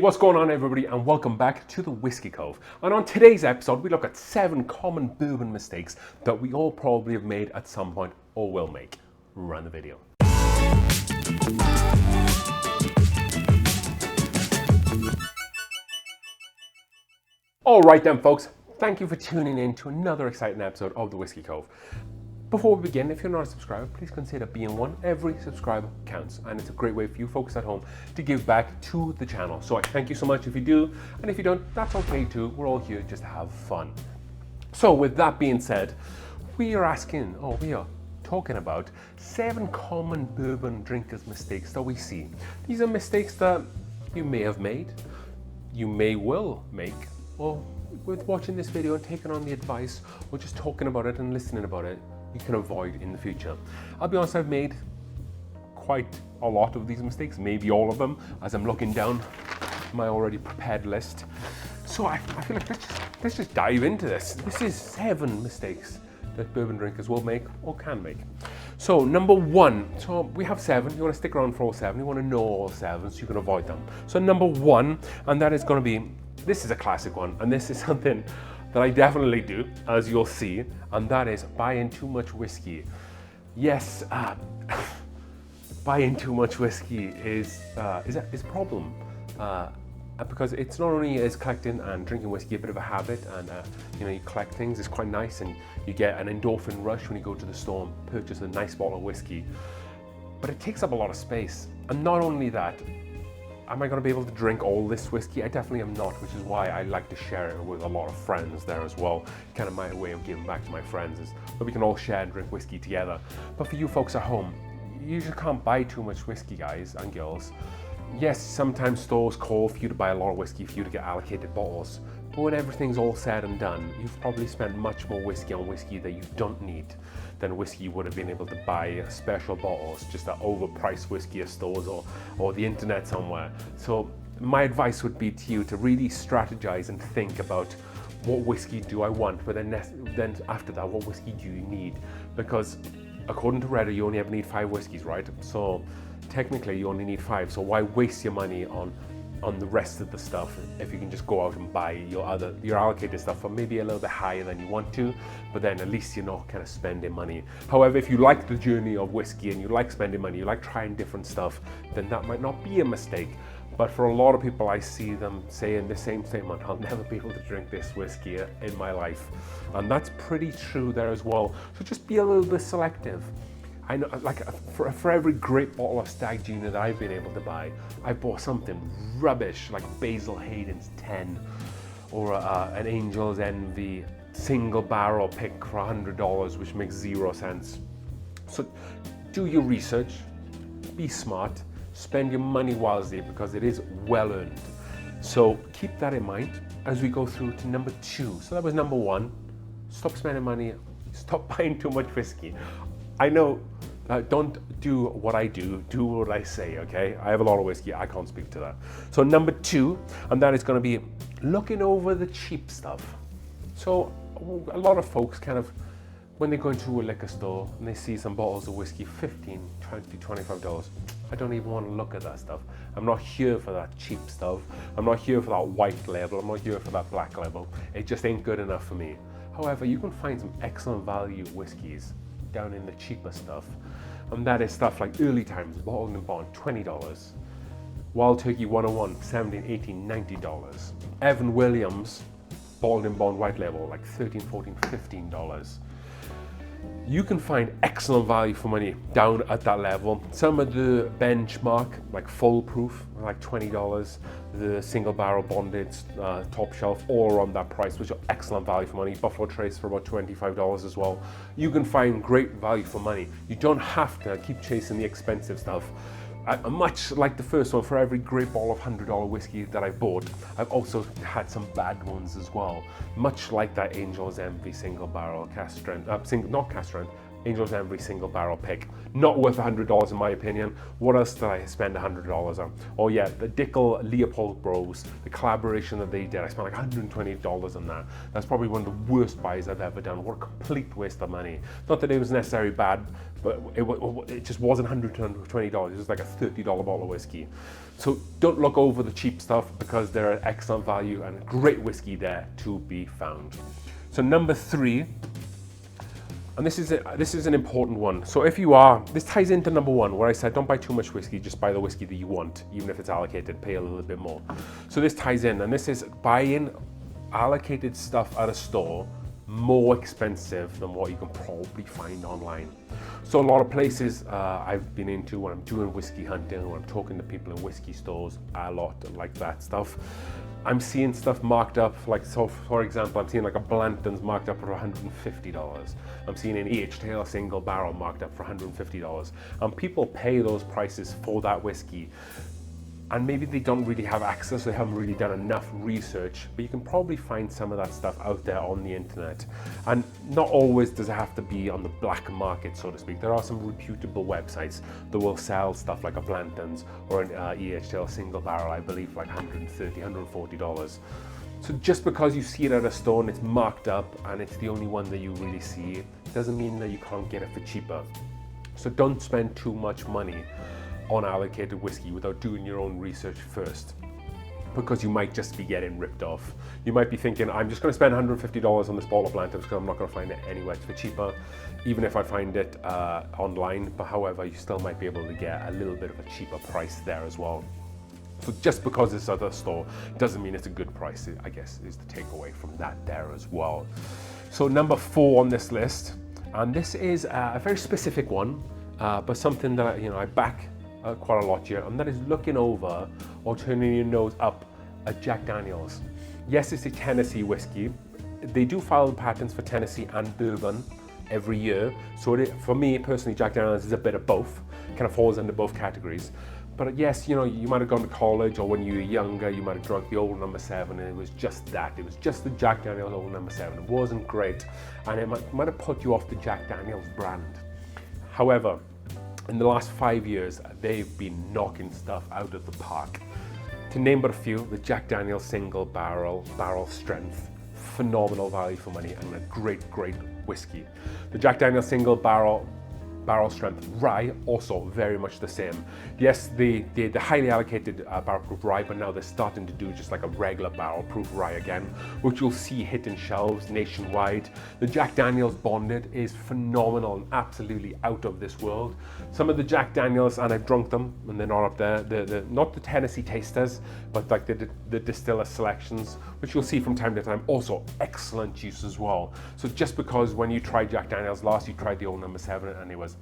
What's going on, everybody, and welcome back to the Whiskey Cove. And on today's episode, we look at 7 common bourbon mistakes that we all probably have made at some point or will make. Run the video. All right then, folks. Thank you for tuning in to another exciting episode of the Whiskey Cove. Before we begin, if you're not a subscriber, please consider being one. Every subscriber counts, and it's a great way for you folks at home to give back to the channel. So I thank you so much if you do, and if you don't, that's okay too. We're all here just to have fun. So with that being said, we are talking about 7 common bourbon drinkers' mistakes that we see. These are mistakes that you may have made, you may well make, or with watching this video and taking on the advice, or just talking about it and listening about it, you can avoid in the future. I'll be honest, I've made quite a lot of these mistakes, maybe all of them, as I'm looking down my already prepared list. So I feel like let's just dive into this. This is 7 mistakes that bourbon drinkers will make or can make. So number 1, so we have 7, you want to stick around for all 7, you want to know all 7 so you can avoid them. So number 1, and that is going to be, this is a classic one, and this is something that I definitely do, as you'll see, and that is buying too much whiskey. Yes, buying too much whiskey is a problem, because it's not only is collecting and drinking whiskey a bit of a habit, and you collect things, it's quite nice, and you get an endorphin rush when you go to the store and purchase a nice bottle of whiskey, but it takes up a lot of space. And not only that, am I going to be able to drink all this whiskey? I definitely am not, which is why I like to share it with a lot of friends there as well. Kind of my way of giving back to my friends is that we can all share and drink whiskey together. But for you folks at home, you usually can't buy too much whiskey, guys and girls. Yes, sometimes stores call for you to buy a lot of whiskey for you to get allocated bottles. But when everything's all said and done, you've probably spent much more whiskey on whiskey that you don't need than whiskey you would have been able to buy special bottles, just at overpriced whiskey at stores or the internet somewhere. So my advice would be to you to really strategize and think about what whiskey do I want, but then after that, what whiskey do you need? Because according to Reddit, you only ever need 5 whiskeys, right? So technically you only need 5, so why waste your money on the rest of the stuff if you can just go out and buy your allocated stuff for maybe a little bit higher than you want to, but then at least you're not kind of spending money. However, if you like the journey of whiskey and you like spending money, you like trying different stuff, then that might not be a mistake. But for a lot of people, I see them saying the same statement: I'll never be able to drink this whiskey in my life. And that's pretty true there as well. So just be a little bit selective. I know, like for every great bottle of Stag Gina that I've been able to buy, I bought something rubbish like Basil Hayden's 10 or an Angel's Envy single barrel pick for $100, which makes 0 sense. So do your research, be smart, spend your money wisely, because it is well earned. So keep that in mind as we go through to number 2. So that was number 1. Stop spending money, stop buying too much whiskey. I know, don't do what I do what I say, okay? I have a lot of whiskey, I can't speak to that. So number 2, and that is going to be looking over the cheap stuff. So a lot of folks kind of, when they go into a liquor store and they see some bottles of whiskey, $15, $20, $25, I don't even want to look at that stuff. I'm not here for that cheap stuff. I'm not here for that white label. I'm not here for that black label. It just ain't good enough for me. However, you can find some excellent value whiskeys down in the cheaper stuff, and that is stuff like Early Times, bottled and bond, $20. Wild Turkey 101, $17, $18, $19. Evan Williams, bottled and bond white label, like $13, $14, $15. You can find excellent value for money down at that level. Some of the benchmark, like Full Proof, like $20. The single barrel bonded top shelf, all around that price, which are excellent value for money. Buffalo Trace for about $25 as well. You can find great value for money. You don't have to keep chasing the expensive stuff. Much like the first one, for every great bottle of $100 whiskey that I bought, I've also had some bad ones as well. Much like that Angel's Envy single barrel cast strength, not cast strength, Angel's Envy single barrel pick. Not worth $100 in my opinion. What else did I spend $100 on? Oh yeah, the Dickel Leopold Bros, the collaboration that they did. I spent like $120 on that. That's probably one of the worst buys I've ever done. What a complete waste of money. Not that it was necessarily bad, but it just wasn't $120. It was like a $30 bottle of whiskey. So don't look over the cheap stuff, because there are excellent value and great whiskey there to be found. So number 3, and this is an important one. So if you are, this ties into number 1, where I said don't buy too much whiskey, just buy the whiskey that you want, even if it's allocated, pay a little bit more. So this ties in, and this is buying allocated stuff at a store more expensive than what you can probably find online. So a lot of places I've been into when I'm doing whiskey hunting, when I'm talking to people in whiskey stores a lot, like that stuff, I'm seeing stuff marked up, like, so for example, I'm seeing like a Blanton's marked up for $150. I'm seeing an E.H. Taylor single barrel marked up for $150. And people pay those prices for that whiskey. And maybe they don't really have access, they haven't really done enough research, but you can probably find some of that stuff out there on the internet. And not always does it have to be on the black market, so to speak. There are some reputable websites that will sell stuff like a Blanton's or an E.H. Taylor single barrel, I believe like $130, $140. So just because you see it at a store and it's marked up and it's the only one that you really see, doesn't mean that you can't get it for cheaper. So don't spend too much money on allocated whiskey without doing your own research first, because you might just be getting ripped off. You might be thinking, I'm just going to spend $150 on this bottle of Blanton's because I'm not going to find it anywhere for cheaper, even if I find it online. But however, you still might be able to get a little bit of a cheaper price there as well. So just because it's at a store doesn't mean it's a good price, I guess, is the takeaway from that there as well. So number 4 on this list, and this is a very specific one, but something that I back quite a lot here, and that is looking over or turning your nose up at Jack Daniel's. Yes, it's a Tennessee whiskey. They do file patents for Tennessee and Bourbon every year. So for me personally, Jack Daniel's is a bit of both, kind of falls into both categories. But yes, you might have gone to college, or when you were younger, you might have drunk the old number 7, and it was just that. It was just the Jack Daniel's old number 7. It wasn't great, and it might have put you off the Jack Daniel's brand. However, in the last 5 years, they've been knocking stuff out of the park. To name but a few, the Jack Daniel's single barrel strength, phenomenal value for money, and a great whiskey. The Jack Daniel's single barrel strength rye, also very much the same. Yes, the highly allocated barrel proof rye, but now they're starting to do just like a regular barrel proof rye again, which you'll see hitting shelves nationwide. The Jack Daniel's Bonded is phenomenal and absolutely out of this world. Some of the Jack Daniel's, and I've drunk them, and they're not up there, they're not the Tennessee Tasters, but like the distiller selections, which you'll see from time to time, also excellent juice as well. So just because when you tried Jack Daniel's last, you tried the old number 7 and it was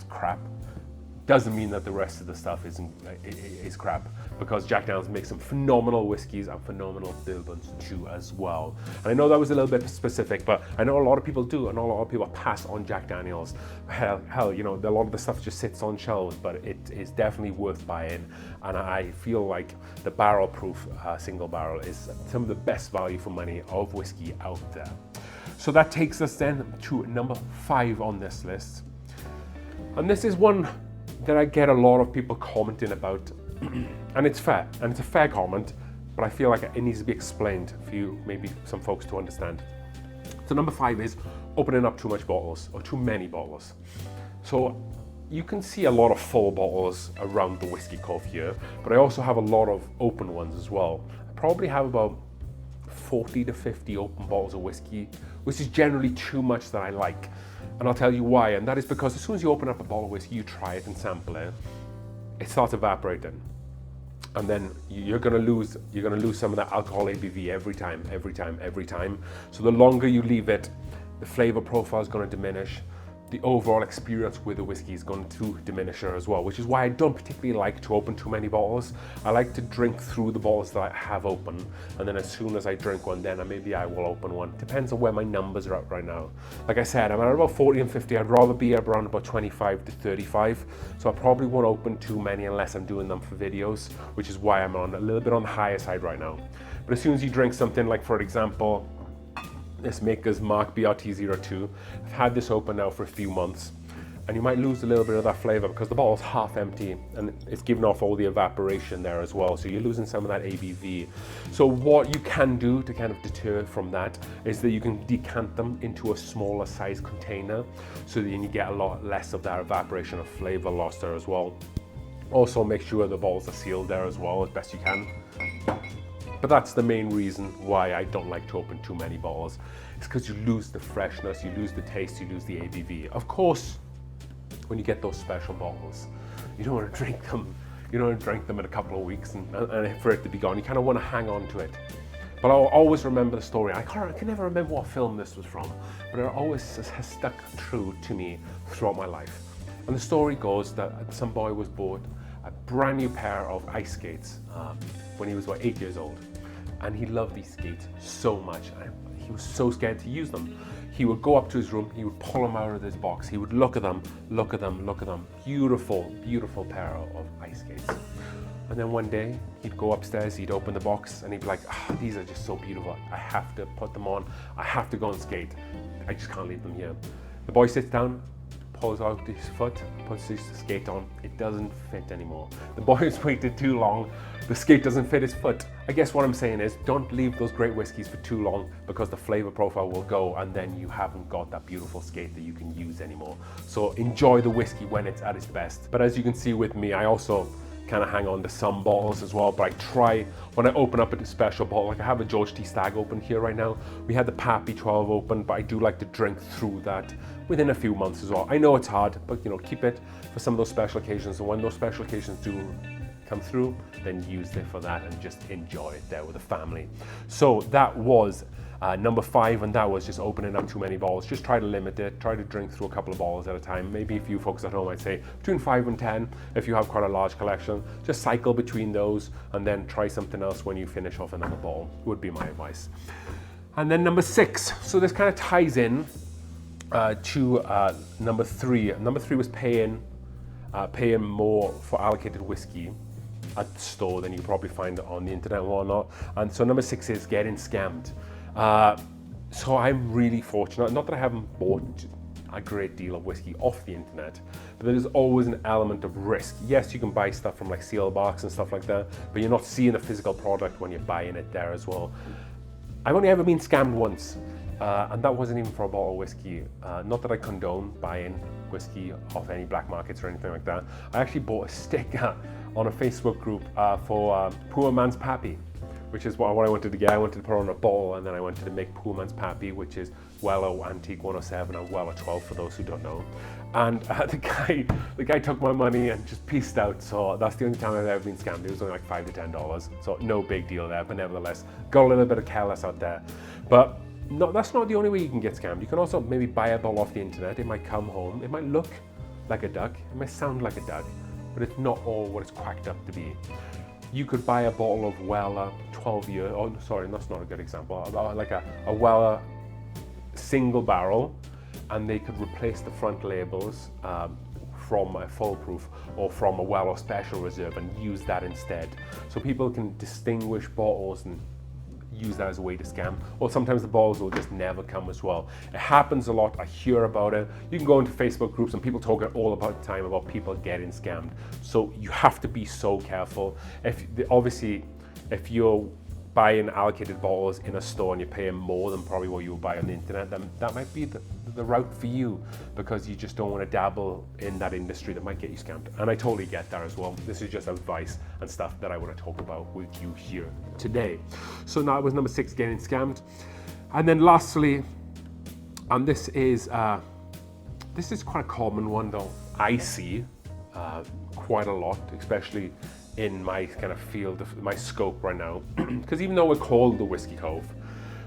crap, doesn't mean that the rest of the stuff is crap, because Jack Daniel's makes some phenomenal whiskeys and phenomenal bourbons too as well. And I know that was a little bit specific, but I know a lot of people do, and a lot of people pass on Jack Daniel's. Hell, a lot of the stuff just sits on shelves, but it is definitely worth buying. And I feel like the barrel proof single barrel is some of the best value for money of whiskey out there. So that takes us then to number 5 on this list. And this is one that I get a lot of people commenting about, and it's fair, and it's a fair comment, but I feel like it needs to be explained for you, maybe some folks to understand. So number 5 is opening up too much bottles, or too many bottles. So you can see a lot of full bottles around the Whiskey Cove here, but I also have a lot of open ones as well. I probably have about 40 to 50 open bottles of whiskey, which is generally too much that I like. And I'll tell you why, and that is because as soon as you open up a bottle of whiskey, you try it and sample it, it starts evaporating. And then you're gonna lose some of that alcohol ABV every time. So the longer you leave it, the flavor profile is gonna diminish. The overall experience with the whiskey is going to diminish her as well, which is why I don't particularly like to open too many bottles. I like to drink through the bottles that I have open, and then as soon as I drink one, then maybe I will open one. Depends on where my numbers are at right now. Like I said, I'm at about 40 and 50. I'd rather be around about 25 to 35, so I probably won't open too many unless I'm doing them for videos, which is why I'm on a little bit on the higher side right now. But as soon as you drink something like, for example, This maker's Mark BRT02. I've had this open now for a few months, and you might lose a little bit of that flavor because the bottle's half empty and it's giving off all the evaporation there as well. So you're losing some of that ABV. So what you can do to kind of deter from that is that you can decant them into a smaller size container, so then you get a lot less of that evaporation of flavor loss there as well. Also make sure the bottles are sealed there as well as best you can. But that's the main reason why I don't like to open too many bottles. It's because you lose the freshness, you lose the taste, you lose the ABV. Of course, when you get those special bottles, you don't want to drink them. You don't want to drink them in a couple of weeks and for it to be gone. You kind of want to hang on to it. But I'll always remember the story. I can never remember what film this was from, but it always has stuck true to me throughout my life. And the story goes that some boy was bought a brand new pair of ice skates when he was about 8 years old. And he loved these skates so much. He was so scared to use them. He would go up to his room, he would pull them out of his box, he would look at them, look at them, look at them. Beautiful, beautiful pair of ice skates. And then one day, he'd go upstairs, he'd open the box, and he'd be like, these are just so beautiful. I have to put them on. I have to go and skate. I just can't leave them here. The boy sits down, pulls out his foot, puts his skate on. It doesn't fit anymore. The boy has waited too long. The skate doesn't fit his foot. I guess what I'm saying is don't leave those great whiskeys for too long, because the flavor profile will go and then you haven't got that beautiful skate that you can use anymore. So enjoy the whiskey when it's at its best. But as you can see with me, I also kind of hang on to some bottles as well, but I try, when I open up a special bottle, like I have a George T. Stagg open here right now. We had the Pappy 12 open, but I do like to drink through that within a few months as well. I know it's hard, but keep it for some of those special occasions, and when those special occasions do come through, then use it for that and just enjoy it there with the family. So that was number 5, and that was just opening up too many bottles. Just try to limit it, try to drink through a couple of bottles at a time. Maybe if you folks at home, I'd say between 5 and 10, if you have quite a large collection, just cycle between those and then try something else when you finish off another bottle, would be my advice. And then number 6, so this kind of ties in to number 3. Number 3 was paying more for allocated whiskey at the store than you probably find on the internet and whatnot. And so number 6 is getting scammed. So I'm really fortunate, not that I haven't bought a great deal of whiskey off the internet, but there's always an element of risk. Yes, you can buy stuff from like Sealbox and stuff like that, but you're not seeing a physical product when you're buying it there as well. I've only ever been scammed once, and that wasn't even for a bottle of whiskey. Not that I condone buying whiskey off any black markets or anything like that. I actually bought a sticker on a Facebook group for Poor Man's Pappy, which is what I wanted to get. I wanted to put on a bottle, and then I wanted to make Poor Man's Pappy, which is Weller Antique 107 and Weller 12 for those who don't know. And the guy took my money and just pieced out. So that's the only time I've ever been scammed. It was only like $5 to $10. So no big deal there, but nevertheless, got a little bit of careless out there. But no, that's not the only way you can get scammed. You can also maybe buy a bottle off the internet. It might come home. It might look like a duck. It might sound like a duck, but it's not all what it's cracked up to be. You could buy a bottle of Weller 12 year, oh sorry, that's not a good example, like a Weller single barrel, and they could replace the front labels from a full proof or from a Weller Special Reserve and use that instead. So people can distinguish bottles and use that as a way to scam, or sometimes the bottles will just never come as well. It happens a lot. I hear about it. You can go into Facebook groups and people talk all about the time about people getting scammed. So you have to be so careful. Obviously, if you're buying allocated bottles in a store and you're paying more than probably what you would buy on the internet, then that might be the route for you, because you just don't want to dabble in that industry that might get you scammed. And I totally get that as well. This is just advice and stuff that I want to talk about with you here today. So that was number 6, getting scammed. And then lastly, and this is quite a common one though, I see quite a lot, especially in my kind of field of my scope right now, because even though we're called the Whiskey Cove,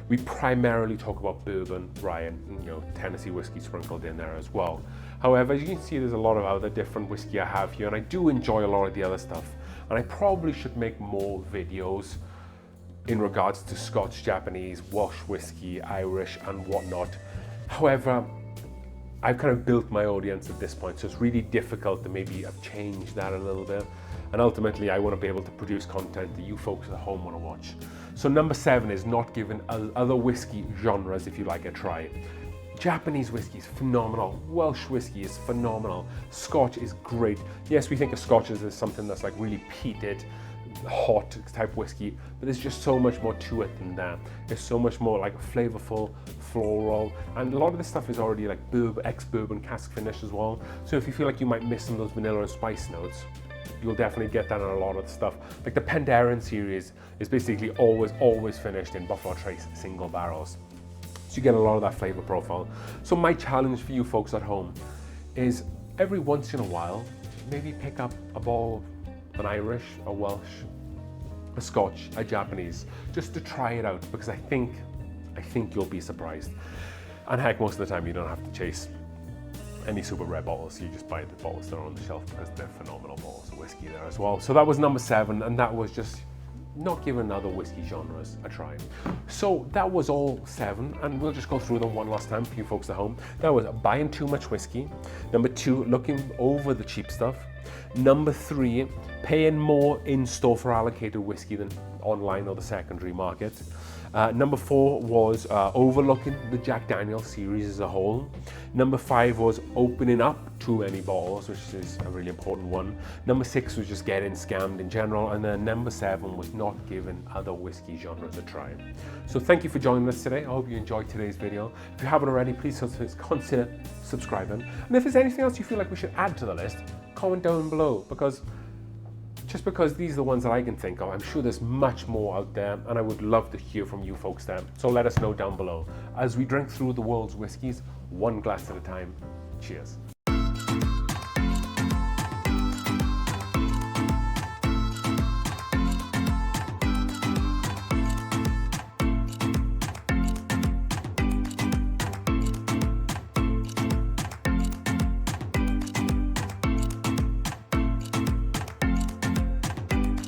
we primarily talk about bourbon, rye, and Tennessee whiskey sprinkled in there as well. However, as you can see, there's a lot of other different whiskey I have here, and I do enjoy a lot of the other stuff. And I probably should make more videos in regards to Scotch, Japanese, Welsh whiskey, Irish, and whatnot. However, I've kind of built my audience at this point, so it's really difficult to maybe change that a little bit. and ultimately I want to be able to produce content that you folks at home want to watch. So number 7 is not giving other whiskey genres, if you like, a try. Japanese whiskey is phenomenal. Welsh whiskey is phenomenal. Scotch is great. Yes, we think of Scotch as something that's like really peated, hot type whiskey, but there's just so much more to it than that. There's so much more like flavorful, floral, and a lot of this stuff is already like ex-bourbon cask finish as well. So if you feel like you might miss some of those vanilla and spice notes, you'll definitely get that in a lot of the stuff. Like the Penderyn series is basically always finished in Buffalo Trace single barrels. So you get a lot of that flavor profile. So my challenge for you folks at home is every once in a while, maybe pick up a bottle of an Irish, a Welsh, a Scotch, a Japanese, just to try it out, because I think you'll be surprised. And heck, most of the time you don't have to chase any super rare bottles. You just buy the bottles that are on the shelf because they're phenomenal bottles of whiskey there as well. So that was number 7, and that was just not giving other whiskey genres a try. So that was all 7, and we'll just go through them one last time for you folks at home. That was buying too much whiskey. Number 2, looking over the cheap stuff. Number 3, paying more in store for allocated whiskey than online or the secondary market. Number 4 was overlooking the Jack Daniel's series as a whole. Number 5 was opening up too many bottles, which is a really important one. Number 6 was just getting scammed in general. And then number 7 was not giving other whiskey genres a try. So thank you for joining us today. I hope you enjoyed today's video. If you haven't already, please consider subscribing. And if there's anything else you feel like we should add to the list, comment down below, because these are the ones that I can think of, I'm sure there's much more out there, and I would love to hear from you folks there. So let us know down below as we drink through the world's whiskies, one glass at a time. Cheers.